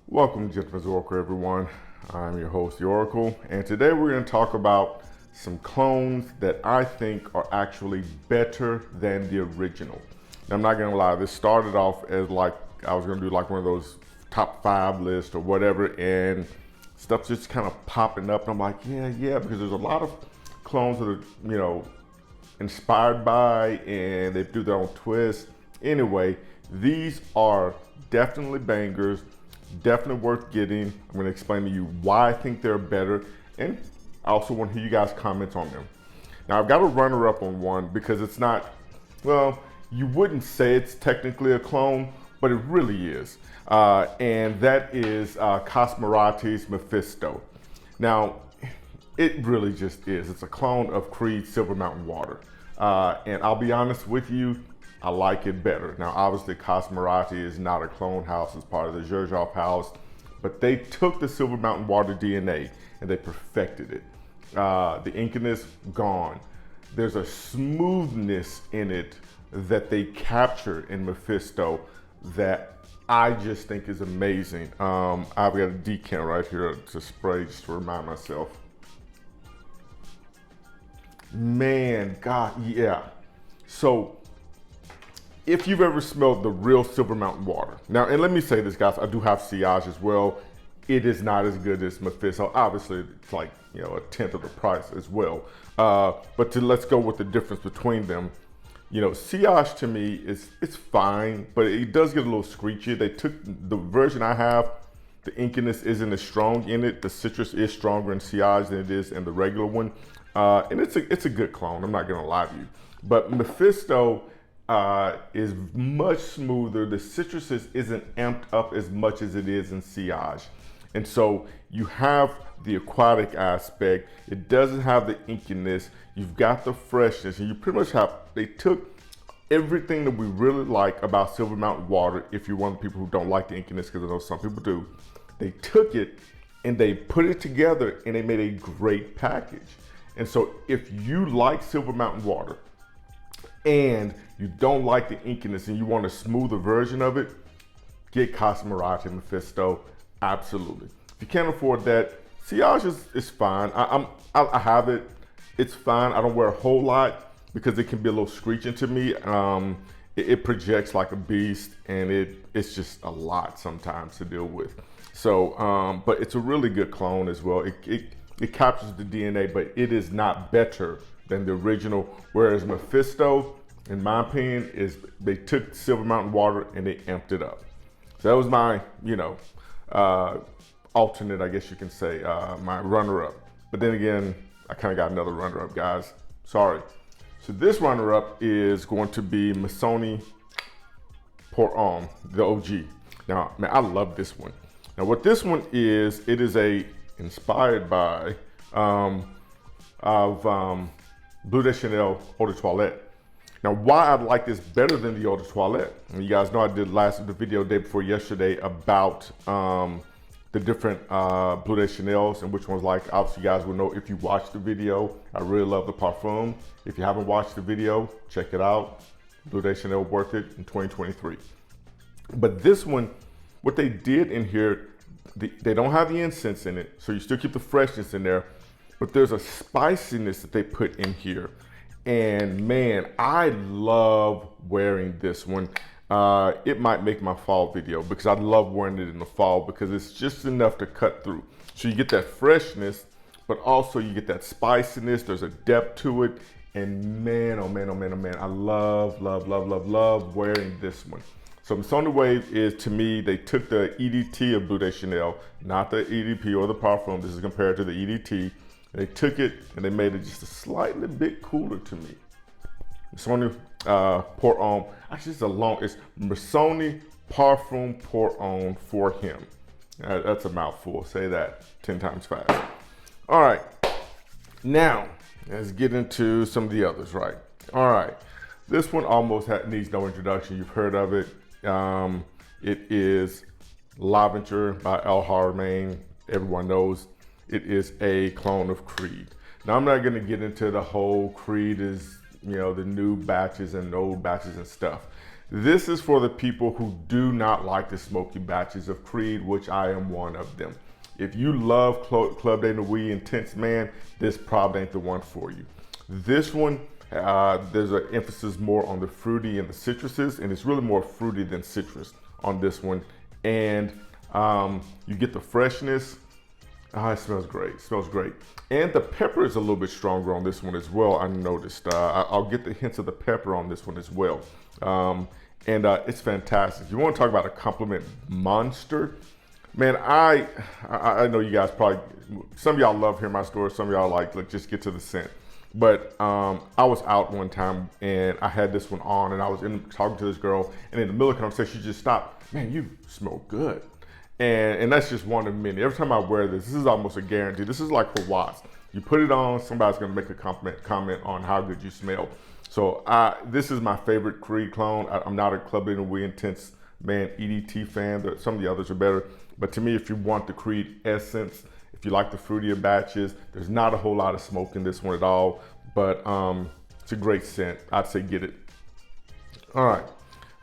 Welcome to Gentleman's Oracle, everyone. I'm your host, the Oracle, and today we're going to talk about some clones that I think are actually better than the original. Now, I'm not going to lie, this started off as like I was going to do like one of those top 5 lists or whatever, and stuff just kind of popping up. And I'm like, yeah, because there's a lot of clones that are, inspired by, and they do their own twist. Anyway, these are definitely bangers. Definitely worth getting. I'm going to explain to you why I think they're better, and I also want to hear you guys' comments on them. Now, I've got a runner-up on one because it's not, well, you wouldn't say it's technically a clone, but it really is. And that is Casamorati Mefisto. Now, it really just is. It's a clone of Creed's Silver Mountain Water. And I'll be honest with you, I like it better. Now, obviously, Casamorati is not a clone house, it's part of the Xerjoff house, but they took the Silver Mountain Water DNA and they perfected it. The inkiness, gone. There's a smoothness in it that they capture in Mefisto that I just think is amazing. I've got a decant right here to spray just to remind myself. Man, God, yeah. So, if you've ever smelled the real Silver Mountain Water. Now, and let me say this, guys, I do have Sillage as well. It is not as good as Mefisto. Obviously, it's like, a tenth of the price as well. But let's go with the difference between them. Sillage to me it's fine, but it does get a little screechy. They took the version I have, the inkiness isn't as strong in it. The citrus is stronger in Sillage than it is in the regular one. And it's a good clone, I'm not gonna lie to you. But Mefisto, is much smoother. The citrus isn't amped up as much as it is in Sillage. And so you have the aquatic aspect. It doesn't have the inkiness. You've got the freshness, and you pretty much they took everything that we really like about Silver Mountain Water, if you're one of the people who don't like the inkiness, because I know some people do. They took it and they put it together and they made a great package. And so if you like Silver Mountain Water, and you don't like the inkiness and you want a smoother version of it, get Casamorati Mefisto, absolutely. If you can't afford that, Sillage is fine. I have it, it's fine. I don't wear a whole lot because it can be a little screeching to me. It projects like a beast, and it's just a lot sometimes to deal with. So, but it's a really good clone as well. It captures the DNA, but it is not better than the original, whereas Mefisto, in my opinion, is they took Silver Mountain Water and they amped it up. So that was my, alternate, I guess you can say, my runner-up. But then again, I kind of got another runner-up, guys. Sorry. So this runner-up is going to be Missoni Pura, the OG. Now, man, I love this one. Now, what this one is, it is inspired by Bleu de Chanel Eau de Toilette. Now, why I like this better than the Eau de Toilette, and you guys know I did the video day before yesterday about the different Bleu de Chanels and which one's like. Obviously, you guys will know if you watched the video. I really love the Parfum. If you haven't watched the video, check it out. Bleu de Chanel, worth it in 2023. But this one, what they did in here, they don't have the incense in it, so you still keep the freshness in there, but there's a spiciness that they put in here. And man, I love wearing this one. It might make my fall video because I love wearing it in the fall because it's just enough to cut through. So you get that freshness, but also you get that spiciness. There's a depth to it. And man, oh man, oh man, oh man, I love wearing this one. So Missoni Wave is, to me, they took the EDT of Bleu de Chanel, not the EDP or the Parfum. This is compared to the EDT. They took it and they made it just a slightly bit cooler to me. Missoni Pour On, actually it's Missoni Parfum Pour On for him. That's a mouthful, say that 10 times fast. All right, now let's get into some of the others, right? All right, this one almost needs no introduction. You've heard of it. It is L'Aventure by Haramain. Everyone knows it is a clone of Creed. Now, I'm not going to get into the whole Creed is, the new batches and old batches and stuff. This is for the people who do not like the smoky batches of Creed, which I am one of them. If you love Club de Nuit Intense, man, this probably ain't the one for you. This one, there's an emphasis more on the fruity and the citruses, and it's really more fruity than citrus on this one. And you get the freshness. It smells great, it smells great. And the pepper is a little bit stronger on this one as well, I noticed. I'll get the hints of the pepper on this one as well. And it's fantastic. You want to talk about a compliment monster? Man, I know you guys probably, some of y'all love hearing my story, some of y'all like just get to the scent. But I was out one time and I had this one on and I was talking to this girl, and in the middle of the conversation, she just stopped. Man, you smell good. And that's just one of many. Every time I wear this is almost a guarantee. This is like for Watts. You put it on, somebody's gonna make a comment on how good you smell. So this is my favorite Creed clone. I'm not a Club de Nuit Intense man EDT fan. Some of the others are better. But to me, if you want the Creed essence, if you like the fruitier batches, there's not a whole lot of smoke in this one at all. But it's a great scent. I'd say get it. All right,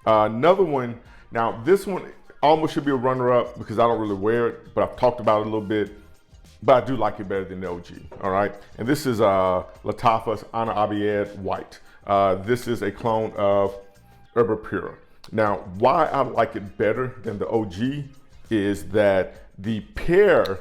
another one. Now this one almost should be a runner-up because I don't really wear it, but I've talked about it a little bit. But I do like it better than the OG, all right? And this is Lattafa's Abiyedh White. This is a clone of Erba Pura. Now, why I like it better than the OG is that the pear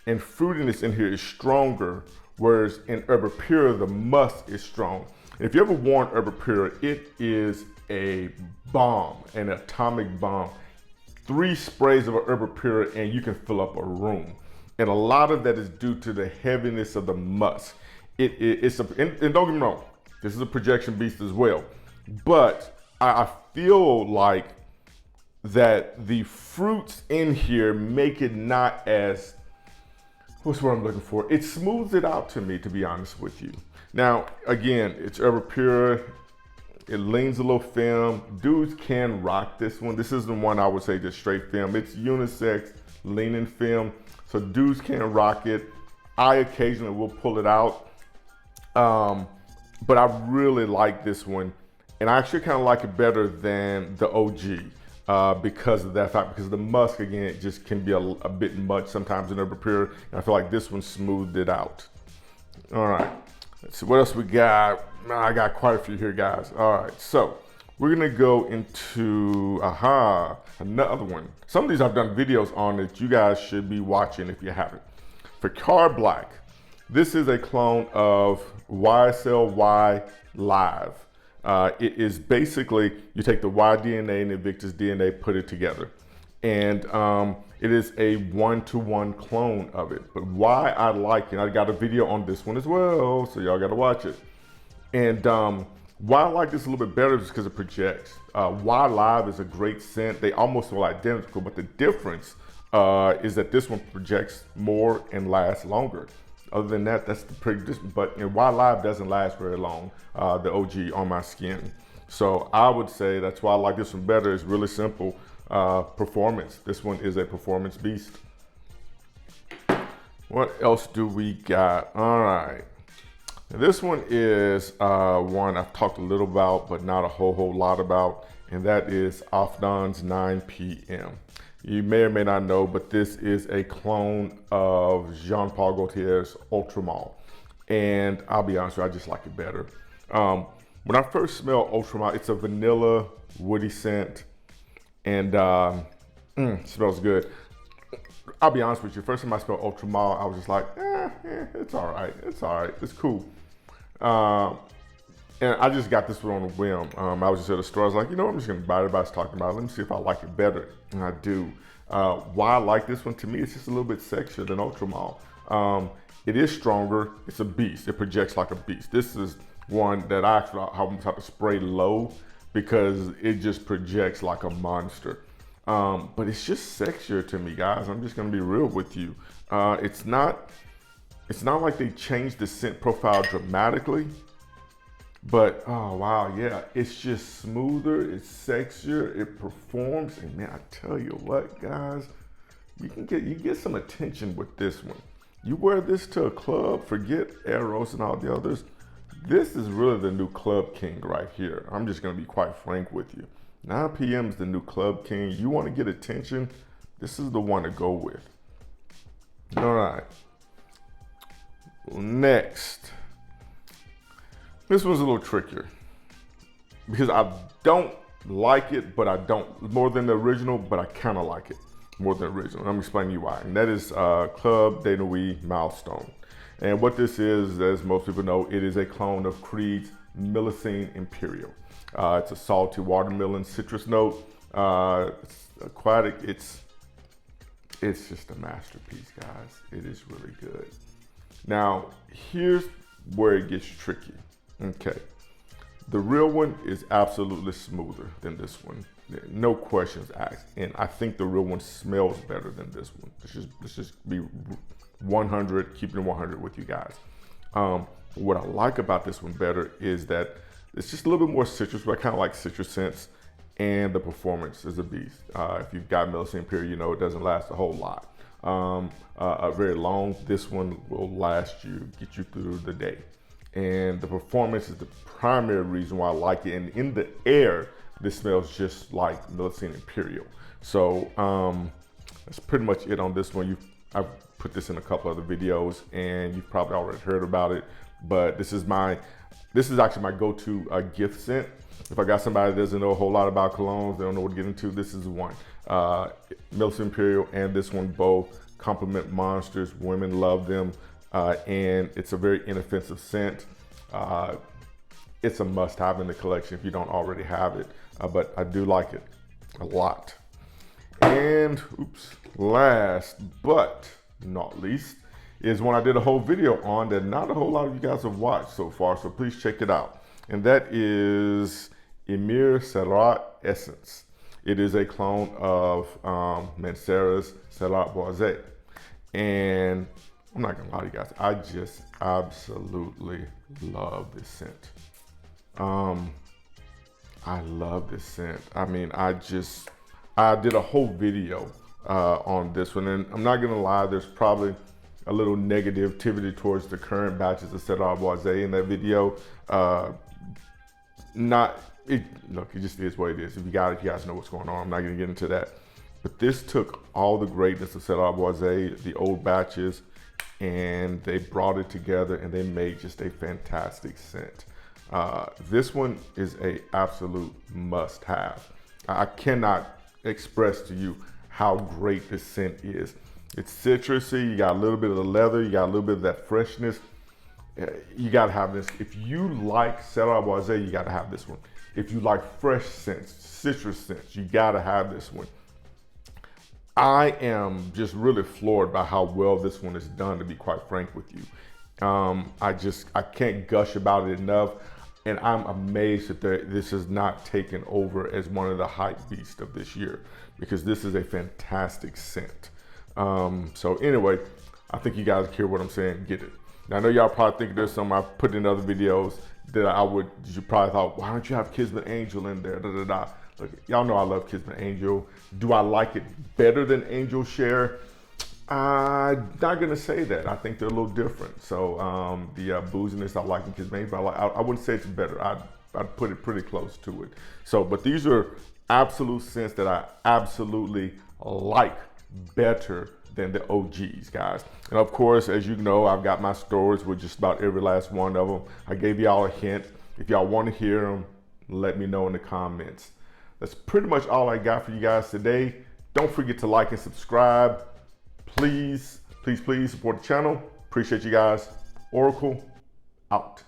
and fruitiness in here is stronger, whereas in Erba Pura, the musk is strong. If you ever worn Erba Pura, it is a bomb, an atomic bomb. 3 sprays of Erba Pura and you can fill up a room. And a lot of that is due to the heaviness of the musk. And don't get me wrong, this is a projection beast as well. But I feel like that the fruits in here make it not as, what's what I'm looking for? It smooths it out to me, to be honest with you. Now, again, it's Erba Pura. It leans a little femme. Dudes can rock this one. This isn't one I would say just straight femme. It's unisex, leaning femme. So dudes can rock it. I occasionally will pull it out. But I really like this one. And I actually kind of like it better than the OG because of that fact. Because the musk, again, it just can be a bit much sometimes in Erba Pura. And I feel like this one smoothed it out. All right. Let's see what else we got. I got quite a few here, guys. All right, so we're gonna go into, another one. Some of these I've done videos on that you guys should be watching if you haven't. Fakhar Black. This is a clone of YSL Live. It is basically, you take the Y DNA and the Invictus DNA, put it together. And it is a 1-to-1 clone of it. But why I like it, I got a video on this one as well, so y'all gotta watch it. And why I like this a little bit better is because it projects. Y Live is a great scent. They almost feel identical, but the difference is that this one projects more and lasts longer. Other than that, that's the pretty different. But Y Live doesn't last very long, the OG on my skin. So I would say that's why I like this one better. It's really simple. Performance. This one is a performance beast. What else do we got? All right. This one is one I've talked a little about, but not a whole lot about, and that is Afnan's 9 p.m. You may or may not know, but this is a clone of Jean-Paul Gaultier's Ultramale. And I'll be honest with you, I just like it better. When I first smell Ultramale, it's a vanilla, woody scent, and smells good. I'll be honest with you, first time I smelled Ultramale, I was just like, it's all right, it's cool. And I just got this one on a whim. I was just at a store, I was like, you know, I'm just gonna buy it, everybody's talking about it, let me see if I like it better, and I do. Why I like this one, to me, it's just a little bit sexier than Ultramale. It is stronger, it's a beast, it projects like a beast. This is one that I actually have to spray low because it just projects like a monster. But it's just sexier to me, guys. I'm just gonna be real with you. It's not like they changed the scent profile dramatically, but oh wow, yeah, it's just smoother, it's sexier, it performs, and man, I tell you what, guys, you get some attention with this one. You wear this to a club, forget Eros and all the others. This is really the new club king right here. I'm just gonna be quite frank with you. 9 p.m. is the new Club King. You want to get attention, this is the one to go with. All right. Next. This one's a little trickier because I don't like it, but I don't, more than the original, but I kind of like it more than the original. Let me explain to you why. And that is Club de Nuit Milestone. And what this is, as most people know, it is a clone of Creed's Mellisine Imperiale. It's a salty watermelon citrus note. It's aquatic. It's just a masterpiece, guys. It is really good. Now, here's where it gets tricky. Okay. The real one is absolutely smoother than this one. No questions asked. And I think the real one smells better than this one. Let's just be 100, keeping it 100 with you guys. What I like about this one better is that it's just a little bit more citrus, but I kind of like citrus scents, and the performance is a beast. If you've got Mellisine Imperiale, you know it doesn't last a whole lot. Very long. This one will last you, get you through the day. And the performance is the primary reason why I like it. And in the air, this smells just like Mellisine Imperiale. So that's pretty much it on this one. I've put this in a couple other videos, and you've probably already heard about it. But this is actually my go-to gift scent. If I got somebody that doesn't know a whole lot about colognes, they don't know what to get into, this is one. Mellisine Imperiale and this one both compliment monsters. Women love them. And it's a very inoffensive scent. It's a must-have in the collection if you don't already have it, but I do like it a lot. And last but not least is one I did a whole video on that not a whole lot of you guys have watched so far, so please check it out. And that is Emir Cedrat Essence. It is a clone of Mancera's Cedrat Boise. And I'm not gonna lie to you guys, I just absolutely love this scent. I love this scent. I mean, I did a whole video on this one, and I'm not gonna lie, there's probably a little negativity towards the current batches of Cedrat Boise in that video. Look, it just is what it is. If you got it, you guys know what's going on. I'm not gonna get into that. But this took all the greatness of Cedrat Boise, the old batches, and they brought it together and they made just a fantastic scent. This one is a absolute must-have. I cannot express to you how great this scent is. It's citrusy, you got a little bit of the leather, you got a little bit of that freshness. You gotta have this. If you like Cedrat Boise, you gotta have this one. If you like fresh scents, citrus scents, you gotta have this one. I am just really floored by how well this one is done, to be quite frank with you. I can't gush about it enough, and I'm amazed that this is not taken over as one of the hype beasts of this year, because this is a fantastic scent. So anyway, I think you guys hear what I'm saying, get it. Now I know y'all probably think there's some I've put in other videos that you probably thought, why don't you have Kismet Angel in there, Look, y'all know I love Kismet Angel. Do I like it better than Angel Share? I'm not gonna say that. I think they're a little different. So the booziness I like in Kismet Angel, but I wouldn't say it's better. I'd put it pretty close to it. So, but these are absolute scents that I absolutely like better than the OGs, guys. And of course, as you know, I've got my stories with just about every last one of them. I gave y'all a hint. If y'all want to hear them, let me know in the comments. That's pretty much all I got for you guys today. Don't forget to like and subscribe. Please, please, please support the channel. Appreciate you guys. Oracle, out.